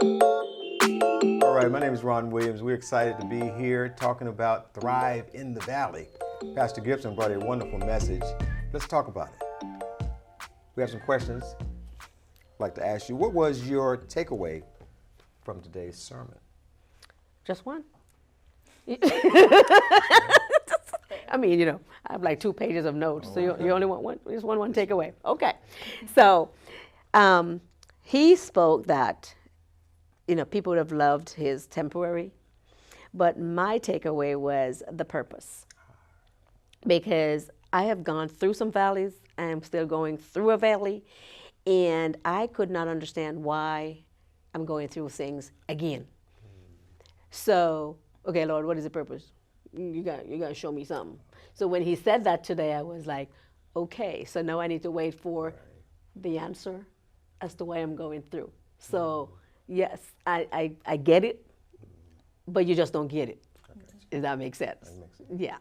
All right, my name is Ron Williams. We're excited to be here talking about Thrive in the Valley. Pastor Gibson brought a wonderful message. Let's talk about it. We have some questions I'd like to ask you. What was your takeaway from today's sermon? Just one. I mean, I have like 2 pages of notes, so you only want one, just one takeaway. Okay. So he spoke that, people would have loved his temporary, but my takeaway was the purpose. Because I have gone through some valleys, I'm still going through a valley, and I could not understand why I'm going through things again. So, okay, Lord, what is the purpose? You got to show me something. So when he said that today, I was like, okay, so now I need to wait for the answer as to why I'm going through. So yes, I get it, but you just don't get it. Does that make sense? That makes sense. Yeah.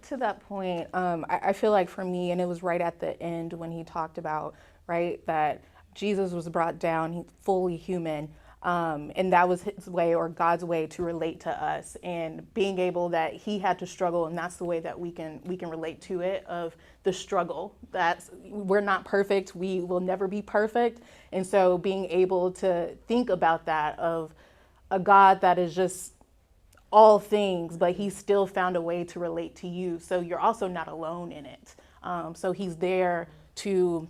To that point, I feel like for me, and it was right at the end when he talked about, right, that Jesus was brought down, he's fully human, and that was his way or God's way to relate to us, and being able that he had to struggle, and that's the way that we can relate to it, of the struggle. That's, we're not perfect, we will never be perfect, and so being able to think about that, of a God that is just all things, but he still found a way to relate to you. So you're also not alone in it. So he's there to,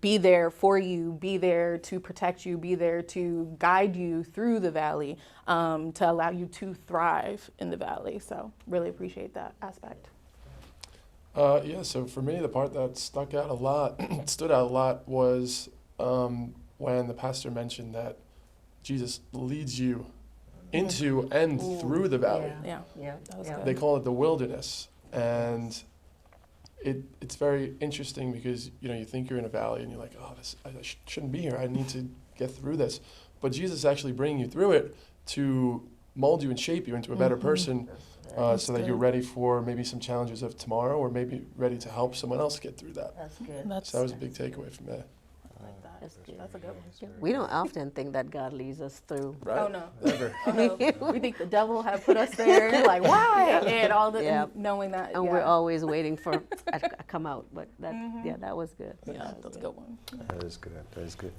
be there for you, be there to protect you, be there to guide you through the valley, to allow you to thrive in the valley. So really appreciate that aspect. So for me, the part that stood out a lot was when the pastor mentioned that Jesus leads you into and through the valley. Yeah. That was good. They call it the wilderness, and it's very interesting because you think you're in a valley and you're like, oh, I shouldn't be here. I need to get through this, but Jesus is actually bringing you through it to mold you and shape you into a better person, so that you're ready for maybe some challenges of tomorrow, or maybe ready to help someone else get through that. That's good. So that was a big takeaway from me. That's good. That's a good one. We don't often think that God leads us through. Right? Oh, no. Never. We think the devil have put us there, like, why? And all the, Yeah. knowing that. And we're always waiting for a come out, but that that was good. Yeah, that's a good one. That is good. That is good.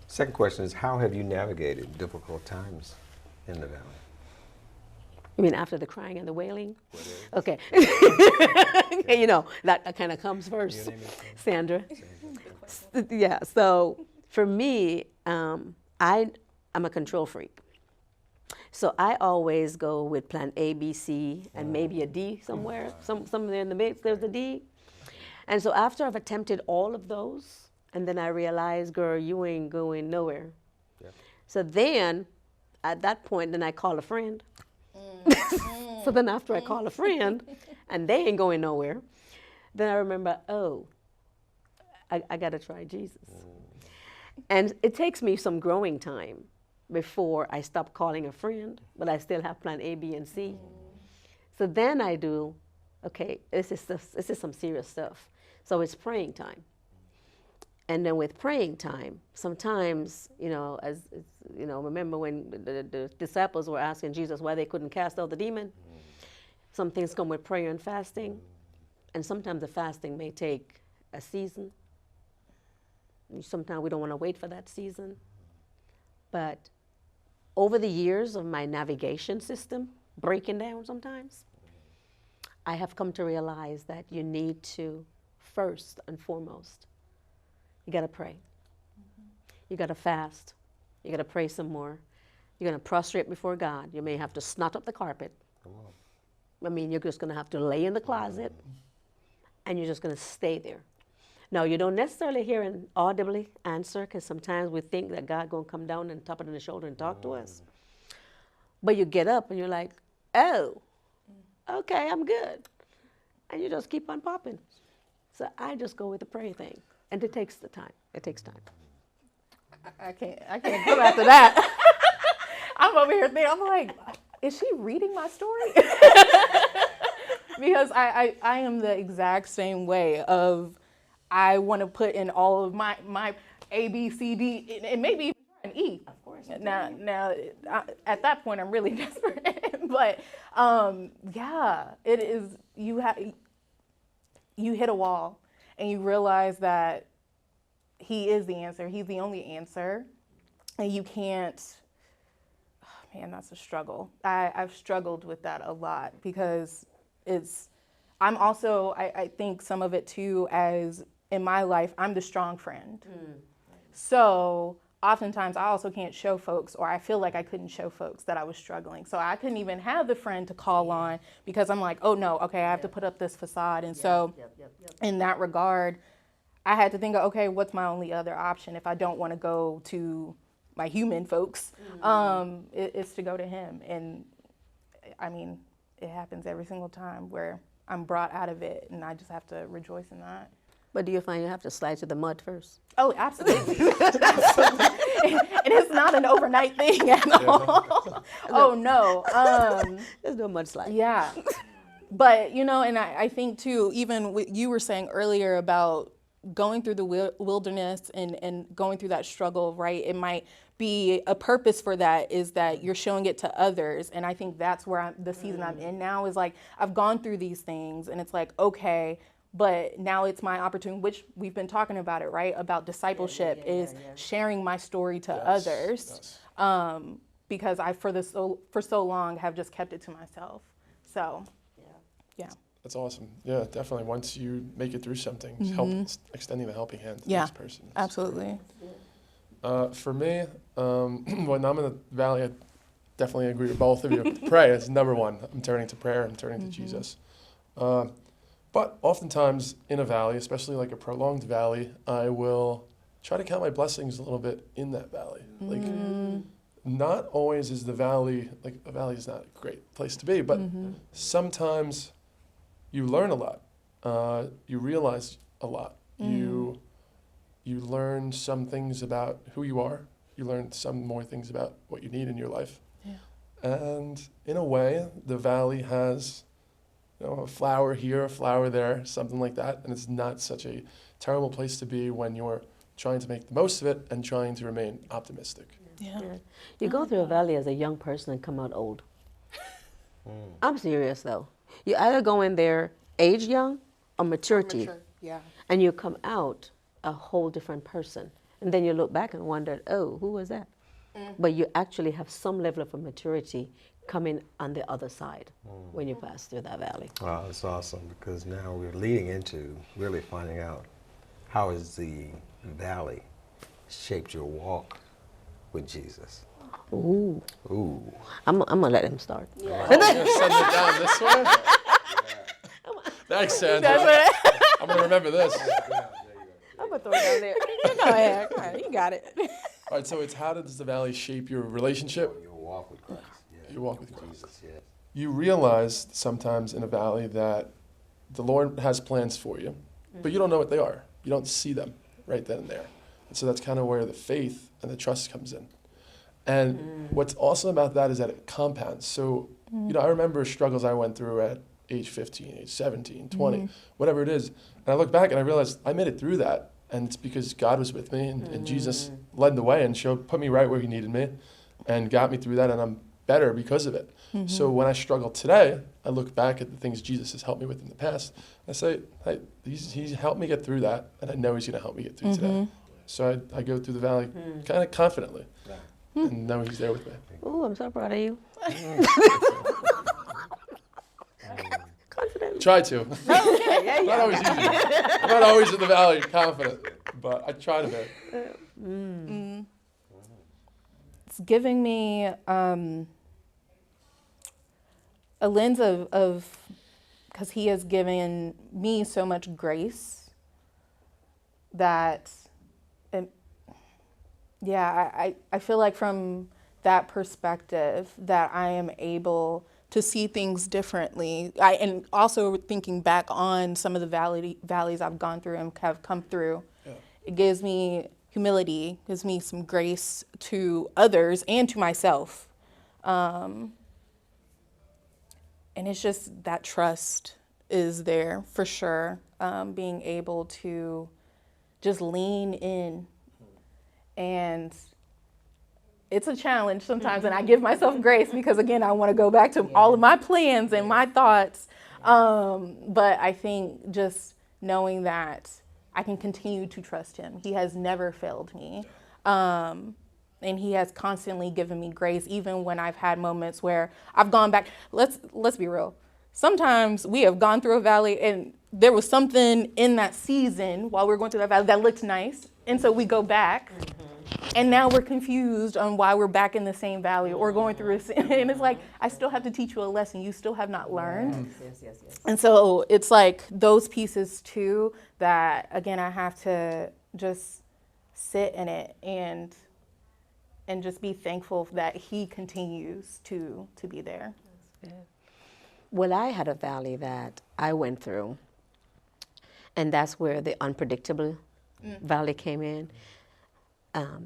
Second question is, how have you navigated difficult times in the valley? You mean after the crying and the wailing? Okay. That kind of comes first. Your name is? Sandra. Yeah, so for me, I'm a control freak. So I always go with plan A, B, C, and maybe a D somewhere. Somewhere in the mix, there's a D. And so after I've attempted all of those, and then I realize, girl, you ain't going nowhere. Yep. So then, at that point, then I call a friend. So then after I call a friend, and they ain't going nowhere, then I remember, I got to try Jesus. And it takes me some growing time before I stop calling a friend, but I still have plan A, B, and C. So then I do, okay, this is some serious stuff. So it's praying time. And then with praying time, sometimes, remember when the disciples were asking Jesus why they couldn't cast out the demon? Some things come with prayer and fasting. And sometimes the fasting may take a season. Sometimes we don't want to wait for that season. But over the years of my navigation system breaking down sometimes, I have come to realize that you need to, first and foremost, you got to pray. You got to fast. You got to pray some more. You're going to prostrate before God. You may have to snot up the carpet. Come on. I mean, you're just going to have to lay in the closet, and you're just going to stay there. Now, you don't necessarily hear an audibly answer, because sometimes we think that God's going to come down and tap it on the shoulder and talk to us. But you get up and you're like, oh, okay, I'm good. And you just keep on popping. So I just go with the prayer thing. And it takes the time. It takes time. I can't go after that. I'm over here thinking, I'm like, is she reading my story? Because I am the exact same way of, I want to put in all of my A, B, C, D, and maybe even an E. Of course. Now, at that point, I'm really desperate. But yeah, it is. You hit a wall, and you realize that He is the answer. He's the only answer, and you can't. Oh, man, that's a struggle. I've struggled with that a lot because I'm also. I think some of it too as in my life, I'm the strong friend. So oftentimes I also can't show folks, or I feel like I couldn't show folks that I was struggling. So I couldn't even have the friend to call on because I'm like, oh no, okay, I have to put up this facade. And so in that regard, I had to think of, okay, what's my only other option if I don't want to go to my human folks? It's to go to Him. And I mean, it happens every single time where I'm brought out of it, and I just have to rejoice in that. But do you find you have to slide to the mud first? Oh, absolutely. Absolutely. And it's not an overnight thing at all. Oh, no. Let's do a mudslide. Yeah. But, you know, and I think, too, even what you were saying earlier about going through the wilderness and going through that struggle, right? It might be a purpose for that is that you're showing it to others. And I think that's where the season I'm in now is like, I've gone through these things and it's like, okay, but now it's my opportunity, which we've been talking about it, right? About discipleship is sharing my story to others. Because I, for so long, have just kept it to myself. So, yeah. That's awesome. Yeah, definitely. Once you make it through something, help extending the helping hand to the next person. Absolutely. For me, when I'm in the valley, I definitely agree with both of you. Pray is number one. I'm turning to prayer. I'm turning to Jesus. But oftentimes in a valley, especially like a prolonged valley, I will try to count my blessings a little bit in that valley. Like, not always is the valley, like a valley is not a great place to be, but sometimes you learn a lot. You realize a lot. You learn some things about who you are. You learn some more things about what you need in your life. And in a way, the valley has, you know, a flower here, a flower there, something like that. And it's not such a terrible place to be when you're trying to make the most of it and trying to remain optimistic. Yeah. You go through a valley as a young person and come out old. I'm serious though. You either go in there age young or maturity, Yeah. and you come out a whole different person. And then you look back and wonder, oh, who was that? But you actually have some level of maturity coming on the other side when you pass through that valley. Wow, that's awesome because now we're leading into really finding out how has the valley shaped your walk with Jesus. Ooh. Ooh. I'm gonna let him start. Oh, you're gonna send it down this way? Thanks, Sandra. I'm gonna remember this. I'm gonna throw it down there. You go ahead. Come on, you got it. All right, so it's how does the valley shape your relationship? Your walk with Christ. Yeah. You walk with Christ. Jesus, yeah. You realize sometimes in a valley that the Lord has plans for you, but you don't know what they are. You don't see them right then and there. And so that's kind of where the faith and the trust comes in. And what's awesome about that is that it compounds. So, you know, I remember struggles I went through at age 15, age 17, 20, whatever it is. And I look back and I realized I made it through that. And it's because God was with me and Jesus led the way and put me right where He needed me and got me through that. And I'm better because of it. So when I struggle today, I look back at the things Jesus has helped me with in the past. I say, hey, He's helped me get through that. And I know He's going to help me get through today. So I go through the valley kind of confidently and know He's there with me. Ooh, I'm so proud of you. Confident. Try to. Okay, yeah, Not always easy. I'm not always in the valley confident, but I try to be. It's giving me a lens of because He has given me so much grace that, I feel like from that perspective that I am able to see things differently. And also thinking back on some of the valleys I've gone through and have come through, it gives me humility, gives me some grace to others and to myself. And it's just that trust is there for sure. Being able to just lean in And it's a challenge sometimes, and I give myself grace because, again, I want to go back to all of my plans and my thoughts. But I think just knowing that I can continue to trust him. He has never failed me. And he has constantly given me grace, even when I've had moments where I've gone back. Let's be real. Sometimes we have gone through a valley and there was something in that season while we were going through that valley that looked nice. And so we go back and now we're confused on why we're back in the same valley or going through a, and it's like, I still have to teach you a lesson you still have not learned. Yes. And so it's like those pieces too that, again, I have to just sit in it and just be thankful that he continues to be there. Well, I had a valley that I went through, and that's where the unpredictable valley came in.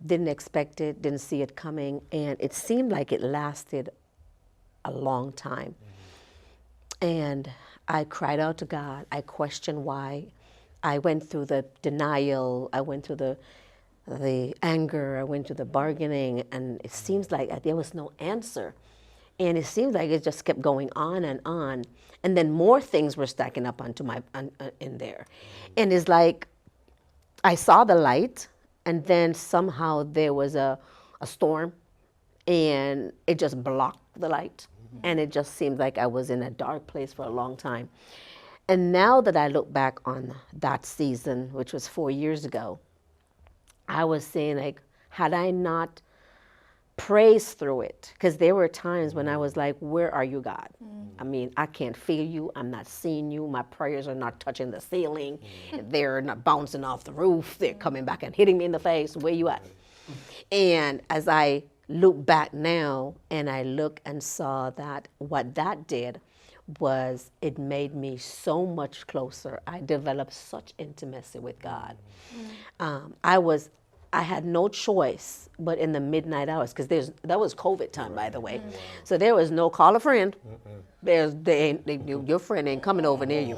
Didn't expect it, didn't see it coming, and it seemed like it lasted a long time. And I cried out to God. I questioned why. I went through the denial. I went through the anger. I went through the bargaining, and it seems like there was no answer. And it seemed like it just kept going on, and then more things were stacking up onto in there. And it's like I saw the light, and then somehow there was a storm, and it just blocked the light, and it just seemed like I was in a dark place for a long time. And now that I look back on that season, which was 4 years ago, I was saying, like, had I not praised through it, because there were times when I was like, where are you, God? I mean, I can't feel you. I'm not seeing you. My prayers are not touching the ceiling. They're not bouncing off the roof. They're coming back and hitting me in the face. Where you at? And as I look back now and I look and saw that what that did was it made me so much closer. I developed such intimacy with God. I had no choice but in the midnight hours, because that was COVID time, by the way. So there was no call a friend. Your friend ain't coming over near you.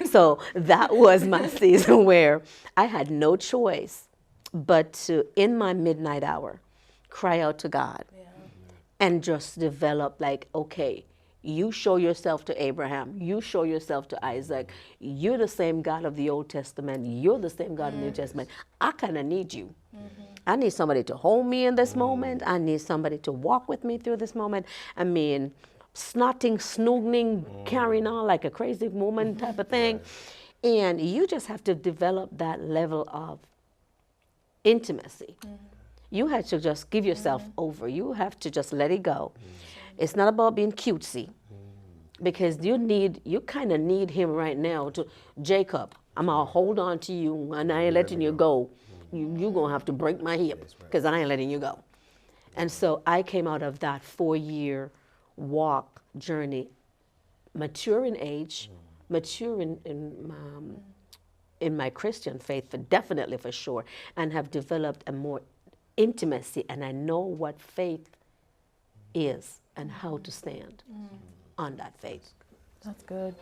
So that was my season where I had no choice but to, in my midnight hour, cry out to God and just develop like, okay, you show yourself to Abraham. You show yourself to Isaac. You're the same God of the Old Testament. You're the same God of the New Testament. I kind of need you. I need somebody to hold me in this moment. I need somebody to walk with me through this moment. I mean, snotting, snooging, carrying on like a crazy woman type of thing. And you just have to develop that level of intimacy. You have to just give yourself over. You have to just let it go. It's not about being cutesy, because you kind of need him right now to, Jacob, I'm going to hold on to you and I ain't letting you go. You're going to have to break my hip because I ain't letting you go. And so I came out of that 4-year walk journey, mature in age, mature in my Christian faith, definitely for sure, and have developed a more intimacy, and I know what faith is and how to stand on that faith. That's good.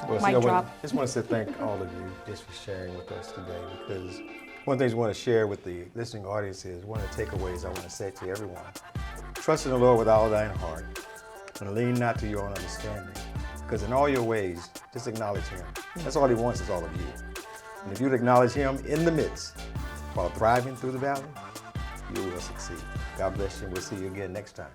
Well, Mic drop. I just want to say thank all of you just for sharing with us today, because one of the things we want to share with the listening audience is one of the takeaways I want to say to everyone. Trust in the Lord with all thine heart, and lean not to your own understanding, because in all your ways, just acknowledge him. That's all he wants is all of you. And if you'd acknowledge him in the midst while thriving through the valley, you will succeed. God bless you, and we'll see you again next time.